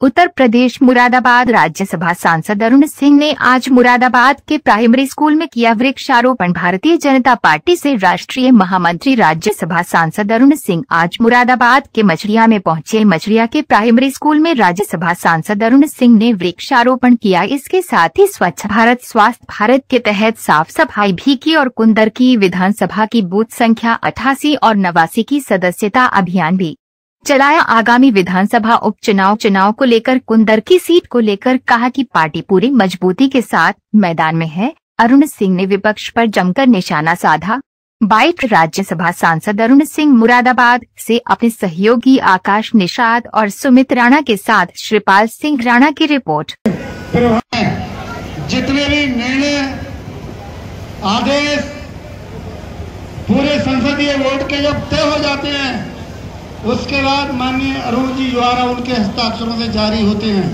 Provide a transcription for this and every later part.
उत्तर प्रदेश मुरादाबाद राज्यसभा सांसद अरुण सिंह ने आज मुरादाबाद के प्राइमरी स्कूल में किया वृक्षारोपण। भारतीय जनता पार्टी से राष्ट्रीय महामंत्री राज्यसभा सांसद अरुण सिंह आज मुरादाबाद के मछलिया में पहुंचे। मछलिया के प्राइमरी स्कूल में राज्यसभा सांसद अरुण सिंह ने वृक्षारोपण किया। इसके साथ ही स्वच्छ भारत स्वास्थ्य भारत के तहत साफ सफाई भी की और कुंदर की विधानसभा की बूथ संख्या 88 और 89 की सदस्यता अभियान भी चलाया। आगामी विधानसभा उपचुनाव को लेकर कुंदर की सीट को लेकर कहा कि पार्टी पूरी मजबूती के साथ मैदान में है। अरुण सिंह ने विपक्ष पर जमकर निशाना साधा। बाइट राज्यसभा सांसद अरुण सिंह मुरादाबाद से अपने सहयोगी आकाश निषाद और सुमित राणा के साथ श्रीपाल सिंह राणा की रिपोर्ट। जितने भी निर्णय आदेश पूरे संसदीय वोट के जब तय हो जाते हैं उसके बाद माननीय अरुण जी द्वारा उनके हस्ताक्षरों से जारी होते हैं।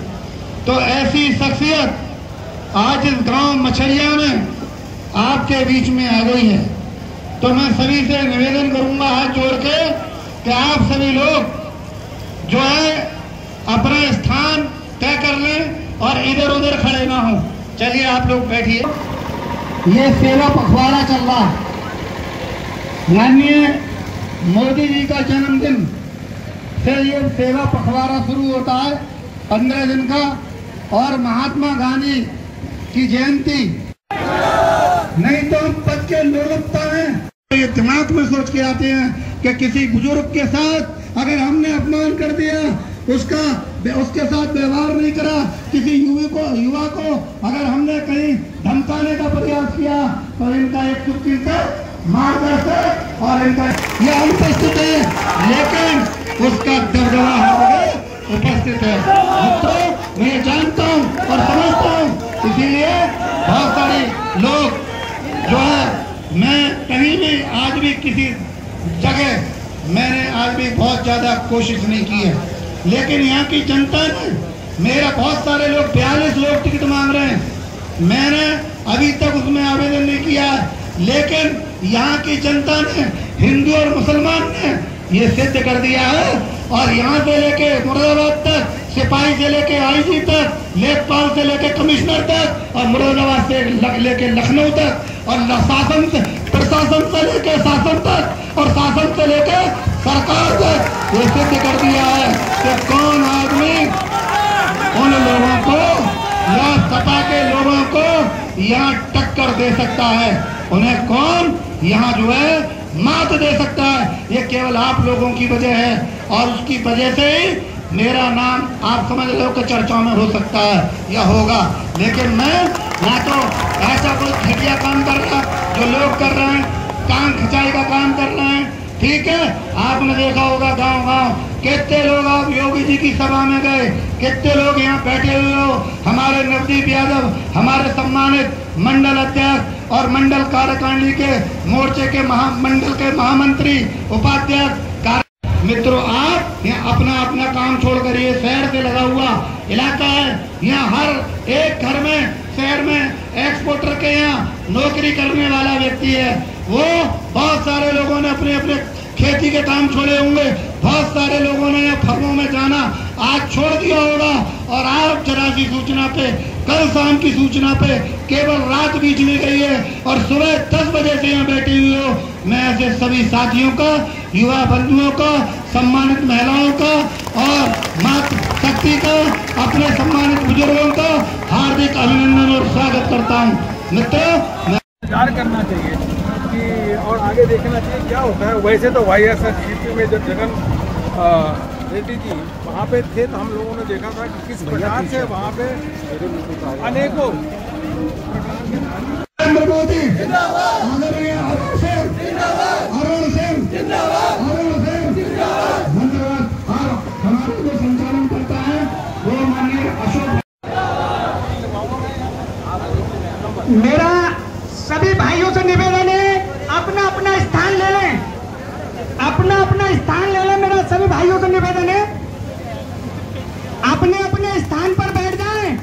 तो ऐसी शख्सियत आज इस गांव मछलिया में आपके बीच में आ गई है। तो मैं सभी से निवेदन करूंगा हाथ जोड़ के कि आप सभी लोग जो है अपना स्थान तय कर लें और इधर उधर खड़े ना हो। चलिए आप लोग बैठिए। ये सेवा पखवाड़ा चल रहा है। माननीय मोदी जी का जन्मदिन से ये सेवा पखवाड़ा शुरू होता है 15 दिन का, और महात्मा गांधी की जयंती। नहीं तो हम पद के लोलुपता हैं। ये दिमाग में सोच के आते हैं कि किसी बुजुर्ग के साथ अगर हमने अपमान कर दिया, उसके साथ व्यवहार नहीं करा, किसी युवा को अगर हमने कहीं धमकाने का प्रयास किया तो इनका एक चुटकी से मार्गदर्शक और इनका यह अनुपस्थित है, लेकिन उसका दबदबा हमारे उपस्थित है। मित्रों, मैं जानता हूँ और समझता हूँ, इसीलिए बहुत सारे लोग जो है, मैं कहीं भी आज भी किसी जगह मैंने आज भी बहुत ज्यादा कोशिश नहीं की है, लेकिन यहाँ की जनता ने मेरा बहुत सारे लोग 42 लोग टिकट मांग रहे हैं। मैंने अभी तक उसमें आवेदन नहीं किया, लेकिन यहाँ की जनता ने, हिंदू और मुसलमान ने ये सिद्ध कर दिया है। और यहाँ से लेके मुरादाबाद तक, सिपाही से लेके आईजी तक, लेखपाल से लेके कमिश्नर तक, और मुरादाबाद से लेके लखनऊ तक, और शासन से प्रशासन से लेके शासन तक, और शासन से लेके सरकार तक ये सिद्ध कर दिया है कि कौन आदमी उन लोगों को या सपा के लोगों को यहाँ टक्कर दे सकता है, उन्हें कौन यहाँ जो है मात दे सकता है। ये केवल आप लोगों की वजह है, और उसकी वजह से ही मेरा नाम आप समझ लो कि चर्चा में हो सकता है या होगा। लेकिन मैं ना तो ऐसा कोई घटिया काम कर रहा जो लोग कर रहे हैं, काम खिंचाई का काम कर रहे हैं। ठीक है, आपने देखा होगा गांव-गांव कितने लोग आप योगी जी की सभा में गए, कितने लोग यहाँ बैठे हुए हो। हमारे नवदीप यादव, हमारे सम्मानित मंडल अध्यक्ष और मंडल कार्यकारिणी के मोर्चे के मंडल के महामंत्री उपाध्यक्ष। मित्रों, आप यहाँ अपना अपना काम छोड़कर, ये शहर से लगा हुआ इलाका है, यहाँ हर एक घर में शहर में एक्सपोर्टर के यहाँ नौकरी करने वाला व्यक्ति है। वो बहुत सारे लोगों ने अपने अपने खेती के काम छोड़े होंगे, बहुत सारे लोगों ने फर्मों में जाना आज छोड़ दिया होगा, और आप जरा सी सूचना पे, कल शाम की सूचना पे केवल रात बीच में गई है और सुबह 10 बजे से यहाँ बैठी हुई हो। मैं ऐसे सभी साथियों का, युवा बंधुओं का, सम्मानित महिलाओं का और मातृ शक्ति का, अपने सम्मानित बुजुर्गों का हार्दिक अभिनंदन और स्वागत करता हूँ। मित्रों, विचार करना चाहिए कि और आगे देखना चाहिए क्या होता है। वैसे तो YSR में जब जगन रेड्डी जी वहाँ पे थे तो हम लोगों ने देखा था कि किस प्रकार से वहाँ पे अनेकों संचालन करता है वो माननीय अशोक। मेरा सभी भाइयों से निवेदन है, अपना अपना स्थान ले लें, अपना अपना स्थान ले लें। मेरा सभी भाइयों से निवेदन है, अपने अपने स्थान पर बैठ जाएं।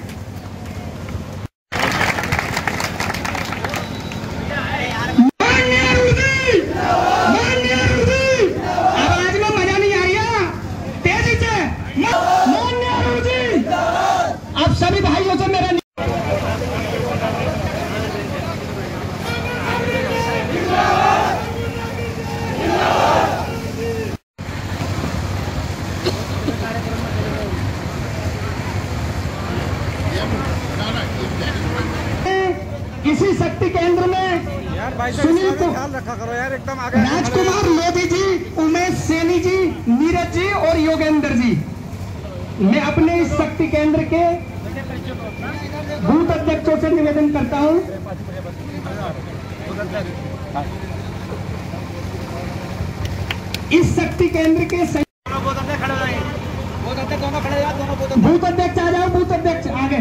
आवाज में मजा नहीं आ रही है, तेजी से। करो यार, एकदम आगे। राजकुमार लोधी जी, उमेश सैनी जी, नीरज जी और योगेंद्र जी, मैं अपने इस शक्ति केंद्र के बूथ अध्यक्षों से निवेदन करता हूं, इस शक्ति केंद्र के बूथ अध्यक्ष आ जाओ, बूथ अध्यक्ष आगे।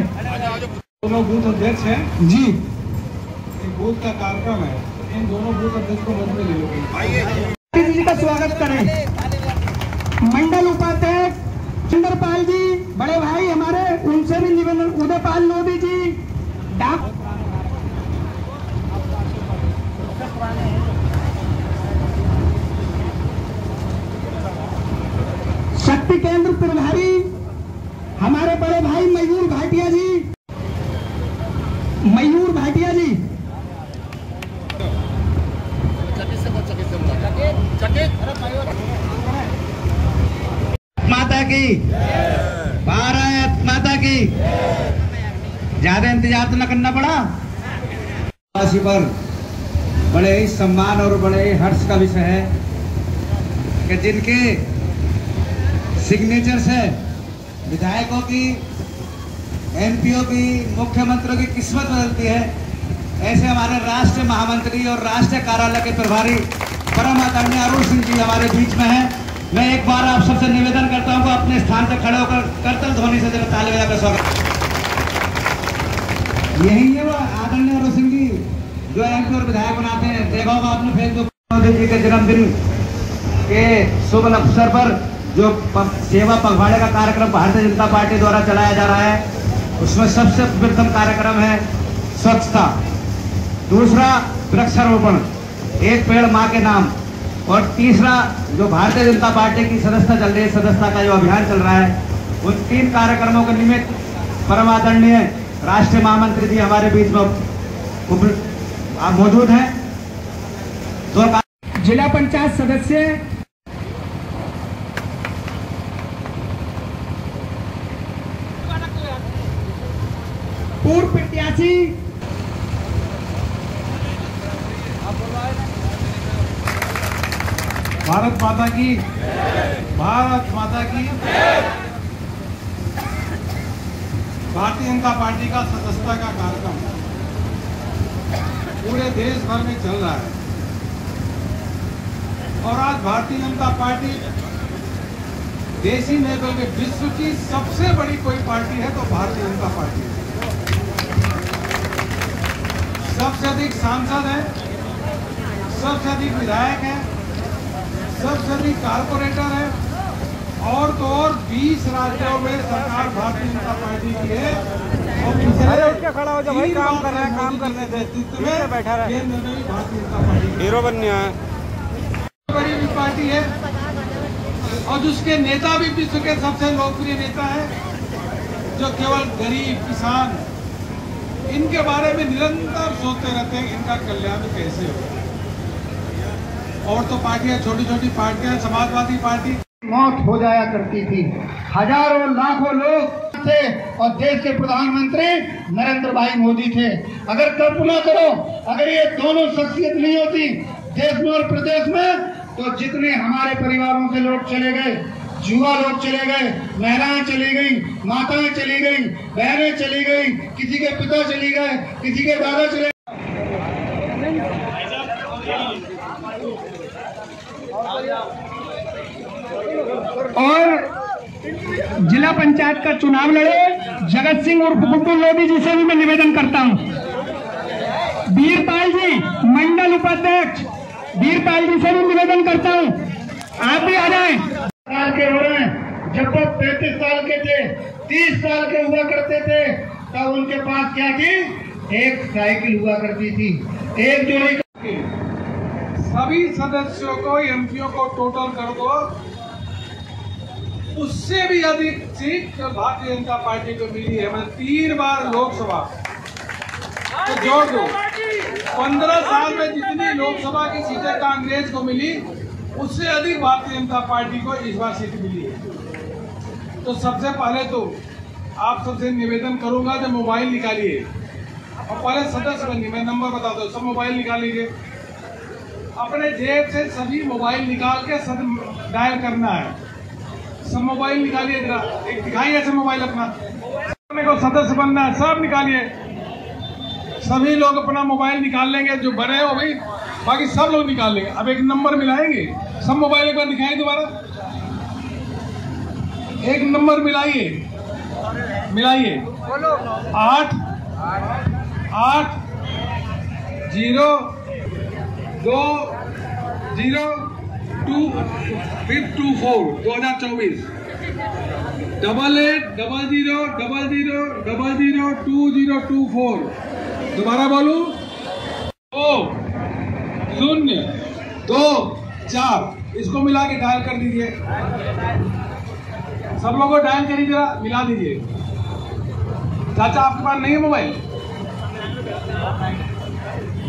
दोनों बूथ अध्यक्ष हैं जी, एक बूथ का कार्यक्रम है, इन दोनों बूथ अध्यक्ष को मंच में ले लो। जी का स्वागत करें। मंडल उपाध्यक्ष चंद्रपाल जी, बड़े भाई हमारे, उनसे भी निवेदन, उदयपाल लोधी जी, शक्ति केंद्र प्रभारी हमारे बड़े भाई मयूर भाटिया जी, मयूर भाटिया जी, माता की, भारत माता की। ज्यादा इंतजार तो न करना पड़ा। पर बड़े ही सम्मान और बड़े ही हर्ष का विषय है कि जिनके सिग्नेचर से विधायकों की, एमपीओ की, मुख्यमंत्रियों की किस्मत बदलती है, ऐसे हमारे राष्ट्रीय महामंत्री और राष्ट्रीय कार्यालय के प्रभारी परम आदरणीय अरुण सिंह जी हमारे बीच में हैं। मैं एक बार आप सबसे निवेदन करता हूं कि अपने स्थान से खड़े होकर करतल ध्वनि से जरा ताली बजाकर स्वागत। यही है वो आदरणीय अरुण सिंह जी जो एमपी और विधायक बनाते हैं। देखा होगा आपने फेसबुक मोदी जी के जन्मदिन के शुभ अवसर पर जो सेवा पखवाड़े का कार्यक्रम भारतीय जनता पार्टी द्वारा चलाया जा रहा है, उसमें सबसे प्रथम कार्यक्रम है स्वच्छता, दूसरा वृक्षारोपण, एक पेड़ माँ के नाम, और तीसरा जो भारतीय जनता पार्टी की सदस्यता चल रही है, सदस्यता का जो अभियान चल रहा है, उन 3 कार्यक्रमों के निमित्त परम आदरणीय राष्ट्रीय महामंत्री जी हमारे बीच में मौजूद हैं। तो जिला पंचायत सदस्य पूर्व प्रत्याशी भारत माता की, भारत माता की। भारतीय जनता पार्टी का सदस्यता का कार्यक्रम पूरे देश भर में चल रहा है और आज भारतीय जनता पार्टी देशी लेवल में विश्व की सबसे बड़ी कोई पार्टी है तो भारतीय जनता पार्टी है। सबसे अधिक सांसद है, सबसे अधिक विधायक है, सबसे अधिक कारपोरेटर है, और तो और 20 राज्यों में सरकार भारतीय जनता पार्टी की है। और उठ के खड़ा हो जाओ भाई, काम कर रहे हैं, काम करने से बैठा रहा है। भारतीय जनता पार्टी हीरो बनने है, बड़ी भी पार्टी है और जिसके नेता भी विश्व के सबसे लोकप्रिय नेता है, जो केवल गरीब किसान इनके बारे में निरंतर सोचते रहते हैं इनका कल्याण कैसे हो। और तो पार्टियां छोटी छोटी पार्टियां, समाजवादी पार्टी मौत हो जाया करती थी, हजारों लाखों लोग थे और देश के प्रधानमंत्री नरेंद्र भाई मोदी थे। अगर कल्पना करो, अगर ये दोनों शख्सियत नहीं होती देश में और प्रदेश में, तो जितने हमारे परिवारों से लोग चले गए, युवा लोग चले गए, महिलाएं चली गई, माताएं चली गई, बहनें चली गई, किसी के पिता चली गए, किसी के दादा चले गए। और जिला पंचायत का चुनाव लड़े जगत सिंह उर्फ गुड्डू लोधी जी से भी मैं निवेदन करता हूं। वीरपाल जी मंडल उपाध्यक्ष, वीरपाल जी से भी निवेदन करता हूं, आप भी आ जाएं। साल के हो रहे हैं, जब वो 35 साल के थे, 30 साल के हुआ करते थे, तब उनके पास क्या थी? एक साइकिल हुआ करती थी, एक जोड़ी। सभी सदस्यों को, एमपीओ को टोटल कर दो, उससे भी अधिक सीट जो भारतीय जनता पार्टी को मिली है, मतलब 3 बार लोकसभा तो जोड़ दो, 15 साल में जितनी लोकसभा की सीटें कांग्रेस को मिली, उससे अधिक भारतीय जनता पार्टी को इस बार सीट मिली है। तो सबसे पहले तो आप सबसे निवेदन करूंगा जो मोबाइल निकालिए और पहले सदस्य बनिए, मैं नंबर बता दूं, सब मोबाइल निकाल लीजिए। अपने जेब से सभी मोबाइल निकाल के सब डायल करना है। सब मोबाइल निकालिए, जरा एक दिखाइए ऐसे मोबाइल अपना, को सदस्य बनना है, सब निकालिए। सभी लोग अपना मोबाइल निकाल लेंगे, जो बने हो भाई, बाकी सब लोग निकाल लेंगे। अब एक नंबर मिलाएंगे, सब मोबाइल एक बार दिखाएं दोबारा, एक नंबर मिलाइए, 8 0 2 0 2 फिर 24 2024 88 00 00 00 2024। दोबारा बोलूं, 2 0 2 4, इसको मिला के डायल कर दीजिए। सब लोगों को डायल करिए, जरा मिला दीजिए। चाचा आपके पास नहीं है मोबाइल?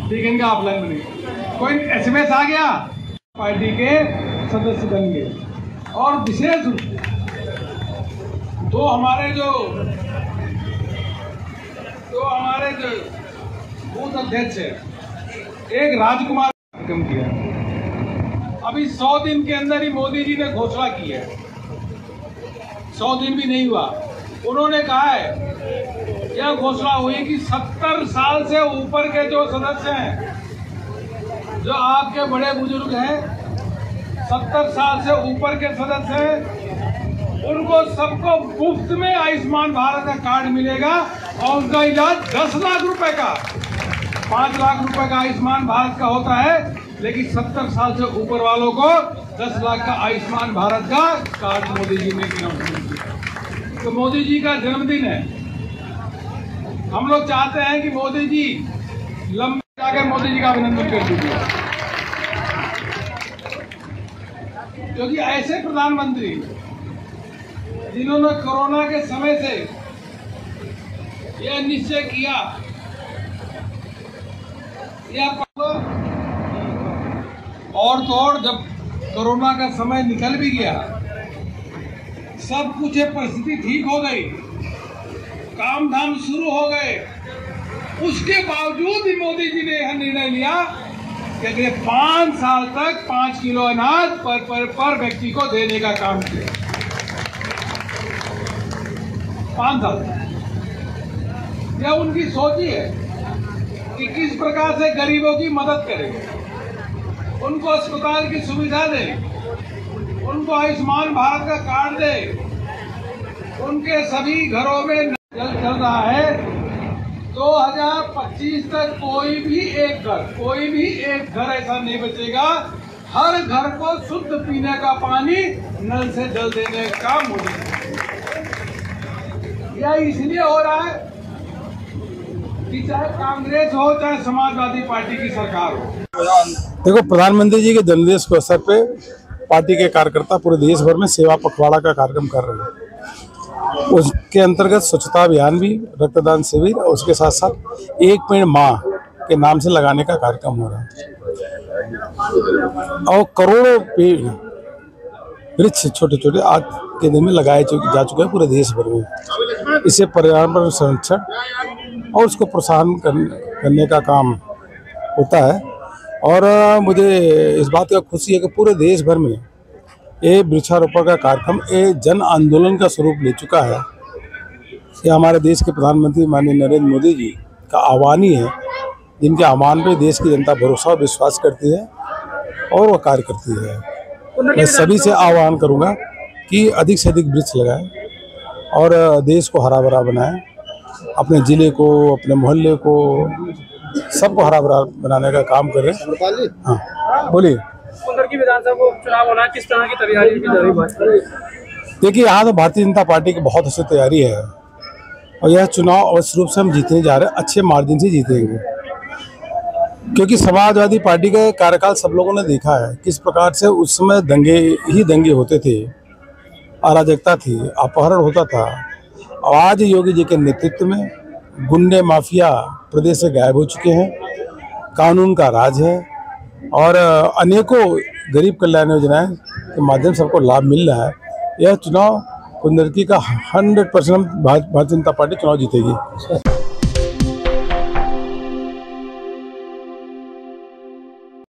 ठीक है, इनका ऑफलाइन बनेगा। कोई एसएमएस आ गया, पार्टी के सदस्य बन गए। और विशेष रूप तो हमारे जो बूथ अध्यक्ष है, एक राजकुमार कार्यक्रम किया। अभी 100 दिन के अंदर ही मोदी जी ने घोषणा की है, 100 दिन भी नहीं हुआ। उन्होंने कहा है, यह घोषणा हुई कि 70 साल से ऊपर के जो सदस्य हैं, जो आपके बड़े बुजुर्ग हैं, 70 साल से ऊपर के सदस्य हैं, उनको सबको मुफ्त में आयुष्मान भारत का कार्ड मिलेगा और उनका इलाज 10 लाख रुपए का, 5 लाख रुपए का आयुष्मान भारत का होता है, लेकिन 70 साल से ऊपर वालों को 10 लाख का आयुष्मान भारत का कार्ड मोदी जी ने किया। तो मोदी जी का जन्मदिन है, हम लोग चाहते हैं कि मोदी जी लंबे जाकर मोदी जी का अभिनंदन कर दीजिए, क्योंकि ऐसे प्रधानमंत्री जिन्होंने कोरोना के समय से यह निश्चय किया, और तो और जब कोरोना का समय निकल भी गया, सब कुछ परिस्थिति ठीक हो गई, काम धाम शुरू हो गए, उसके बावजूद भी मोदी जी ने यह निर्णय लिया कि अगले 5 साल तक 5 किलो अनाज पर व्यक्ति को देने का काम किया। 5 साल यह उनकी सोच ही है कि किस प्रकार से गरीबों की मदद करें, उनको अस्पताल की सुविधा दें, उनको आयुष्मान भारत का कार्ड दें, उनके सभी घरों में नल चल रहा है। 2025 तक कोई भी एक घर ऐसा नहीं बचेगा, हर घर को शुद्ध पीने का पानी नल से जल देने का मोदी। यह इसलिए हो रहा है कि चाहे कांग्रेस हो चाहे समाजवादी पार्टी की सरकार हो। देखो, प्रधानमंत्री जी के जन्मदिन के अवसर पे पार्टी के कार्यकर्ता पूरे देश भर में सेवा पखवाड़ा का कार्यक्रम कर रहे हैं। उसके अंतर्गत स्वच्छता अभियान भी, रक्तदान शिविर और उसके साथ साथ एक पेड़ माँ के नाम से लगाने का कार्यक्रम हो रहा है। और करोड़ों पेड़ वृक्ष छोटे छोटे आज के दिन में लगाए जा चुके हैं पूरे देश भर में। इससे पर्यावरण संरक्षण और उसको प्रोत्साहन करने का काम होता है। और मुझे इस बात का खुशी है कि पूरे देश भर में ये वृक्षारोपण का कार्यक्रम एक जन आंदोलन का स्वरूप ले चुका है। ये हमारे देश के प्रधानमंत्री माननीय नरेंद्र मोदी जी का आह्वान ही है, जिनके आह्वान पे देश की जनता भरोसा और विश्वास करती है और वह कार्य करती है। मैं सभी से आह्वान करूंगा कि अधिक से अधिक वृक्ष लगाएं और देश को हरा भरा बनाएं, अपने जिले को, अपने मोहल्ले को, सबको हरा भरा बनाने का काम करें। हाँ, बोलिए। की विधानसभा को चुनाव होना, किस तरह की तैयारी की जा रही है? देखिए, यहाँ तो भारतीय जनता पार्टी की बहुत अच्छी तैयारी है और यह चुनाव अवश्य रूप से हम जीतने जा रहे हैं, अच्छे मार्जिन से जीतेंगे। क्योंकि समाजवादी पार्टी का कार्यकाल सब लोगों ने देखा है किस प्रकार से उस समय दंगे होते थे, अराजकता थी, अपहरण होता था। और आज योगी जी के नेतृत्व में गुंडे माफिया प्रदेश से गायब हो चुके हैं, कानून का राज है और अनेकों गरीब कल्याण योजनाएं के माध्यम से सबको लाभ मिल रहा है। यह चुनाव कुंदरकी का 100% भारतीय जनता पार्टी चुनाव जीतेगी।